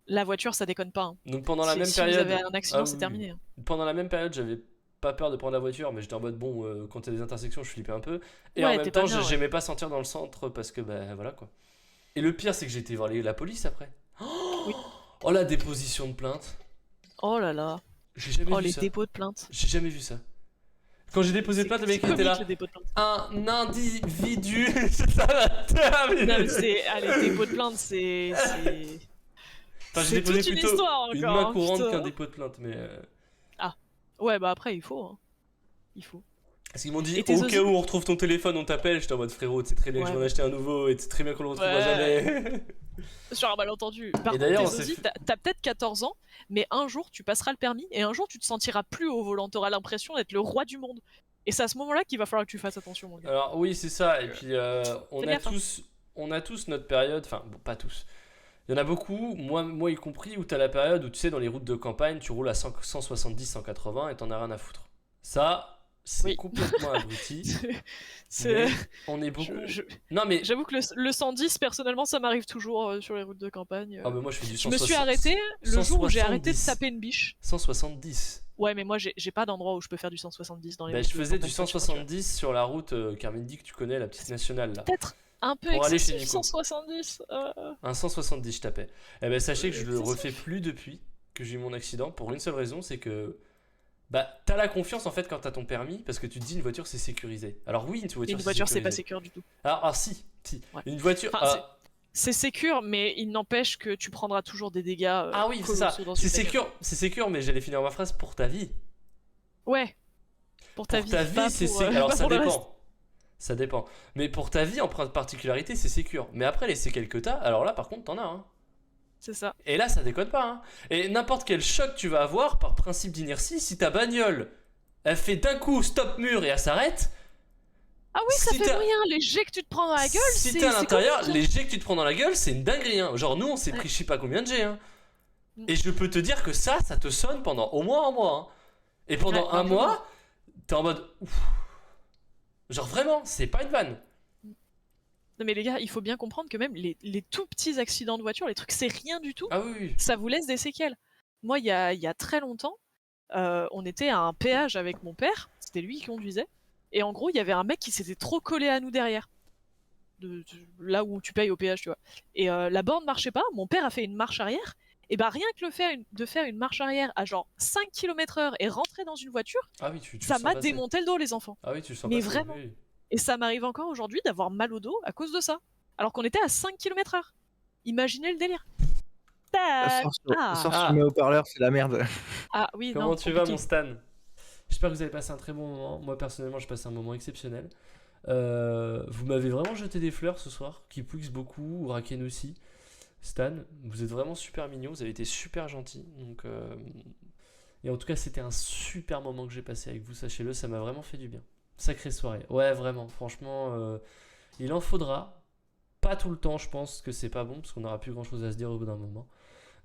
la voiture, ça déconne pas. Hein. donc pendant la même Si période, vous avez un accident, Ah c'est oui, terminé. Hein. pendant la même période, j'avais pas peur de prendre la voiture, mais j'étais en mode bon, quand il y a des intersections, je flippais un peu. Et Ouais, en même t'es pas temps, bien, ouais. j'aimais pas sortir dans le centre parce que bah voilà quoi. Et le pire, c'est que j'ai été voir la police après. Oui. Oh la déposition de plainte. Oh là là. J'ai jamais Oh, vu les ça. dépôts de plainte. J'ai jamais vu ça. Quand j'ai déposé plainte, le mec C'est était là. comique, les dépôts de plainte. Un individu. C'est ça la terre. Non, mais c'est. Ah, les dépôts de plainte, c'est. Enfin, j'ai C'est déposé toute une plutôt histoire une encore, main hein, courante putain. qu'un dépôt de plainte, mais. Ouais, bah après, il faut. Hein. Il faut. Parce qu'ils m'ont dit Et tes au cas osiers où on retrouve ton téléphone, on t'appelle. J'étais en mode frérot, c'est très bien que je Ouais. vais en acheter un nouveau et c'est très bien qu'on le retrouvera Ouais. jamais. Sur un malentendu. Par Et contre, d'ailleurs, tes on s'est osies, fait- t'as peut-être 14 ans, mais un jour, tu passeras le permis et un jour, tu te sentiras plus au volant. T'auras l'impression d'être le roi du monde. Et c'est à ce moment-là qu'il va falloir que tu fasses attention, mon gars. Alors oui, c'est ça. Et puis on Fais a gaffe, hein. on a tous notre période. Enfin, bon, pas tous. Il y en a beaucoup, moi y compris, où t'as la période où tu sais dans les routes de campagne, tu roules à 170, 180 et t'en as rien à foutre. Ça, c'est Oui. complètement abruti. C'est- Mais on est beaucoup. je- Non mais. J'avoue que le 110, personnellement, ça m'arrive toujours sur les routes de campagne. Ah mais moi je fais du Je me 160. suis arrêté le jour où j'ai arrêté de 170. taper une biche. 170. Ouais, mais moi, j'ai pas d'endroit où je peux faire du 170 dans les Bah, routes je de faisais campagne, du quoi, tu vois. 170 sur la route Carmody que tu connais, la petite nationale là. Peut-être un peu Pour aller chez excessif, Nico. 170. Un 170 je tapais. Eh ben sachez que je le excessif. refais plus depuis que j'ai eu mon accident pour une seule raison, c'est que bah t'as la confiance en fait quand t'as ton permis parce que tu te dis une voiture c'est sécurisé. Alors oui, une voiture, Une voiture, c'est pas sécurisé. sécure du tout. Si. Ouais. Une voiture. Enfin, c'est sécure, mais il n'empêche que tu prendras toujours des dégâts. Oui, c'est ça. colossaux dans C'est une bagnole. sécure, mais j'allais finir ma phrase pour ta vie. Ouais. Pour ta vie, pas c'est pour, sécure. Alors pas ça pour le reste. dépend. Ça dépend. Mais pour ta vie en particularité, c'est sécure. Mais après les séquelles que t'as, alors là par contre t'en as. Hein. C'est ça. Et là ça déconne pas. Hein. Et n'importe quel choc tu vas avoir par principe d'inertie, si ta bagnole elle fait d'un coup stop mur et elle s'arrête. Ah oui, ça Si fait t'as- moyen. Les jets que tu te prends dans la gueule, Si c'est t'es à l'intérieur, comique, hein. les jets que tu te prends dans la gueule, c'est une dinguerie. Hein. Genre nous on s'est Ouais. pris je sais pas combien de jets. Hein. Mm. Et je peux te dire que ça te sonne pendant au moins un mois. Hein. Et pendant Ouais, un un peu mois, t'es en mode ouf. Genre vraiment, c'est pas une vanne. Non mais les gars, il faut bien comprendre que même les tout petits accidents de voiture, les trucs c'est rien du tout, Ah oui. ça vous laisse des séquelles. Moi, il y a très longtemps, on était à un péage avec mon père, c'était lui qui conduisait, et en gros, il y avait un mec qui s'était trop collé à nous derrière, là où tu payes au péage, tu vois. Et la borne marchait pas, mon père a fait une marche arrière, et bah rien que de faire une marche arrière à genre 5 km/h et rentrer dans une voiture, Ah oui, tu le ça sens m'a passer. démonté le dos, les enfants. Ah oui, tu le sens Mais passer, vraiment. oui. Et ça m'arrive encore aujourd'hui d'avoir mal au dos à cause de ça. Alors qu'on était à 5 km/h. Imaginez le délire. Tac. Sors sur mes haut-parleurs, c'est la merde. Ah oui, Comment non, tu vas, compliqué. mon Stan? J'espère que vous avez passé un très bon moment. Moi, personnellement, j'ai passé un moment exceptionnel. Vous m'avez vraiment jeté des fleurs ce soir. Kipwix beaucoup, Raken aussi. Stan, vous êtes vraiment super mignon. Vous avez été super gentil. Donc, et en tout cas, c'était un super moment que j'ai passé avec vous. Sachez-le, ça m'a vraiment fait du bien. Sacrée soirée. Ouais, vraiment. Franchement, il en faudra. Pas tout le temps, je pense que c'est pas bon parce qu'on n'aura plus grand chose à se dire au bout d'un moment.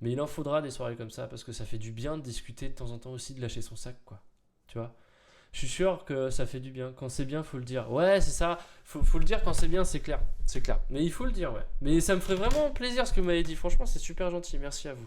Mais il en faudra des soirées comme ça parce que ça fait du bien de discuter de temps en temps aussi, de lâcher son sac, quoi. Tu vois? Je suis sûr que ça fait du bien. Quand c'est bien, faut le dire. Ouais, c'est ça. Faut le dire quand c'est bien, c'est clair. C'est clair. Mais il faut le dire, ouais. Mais ça me ferait vraiment plaisir ce que vous m'avez dit. Franchement, c'est super gentil. Merci à vous.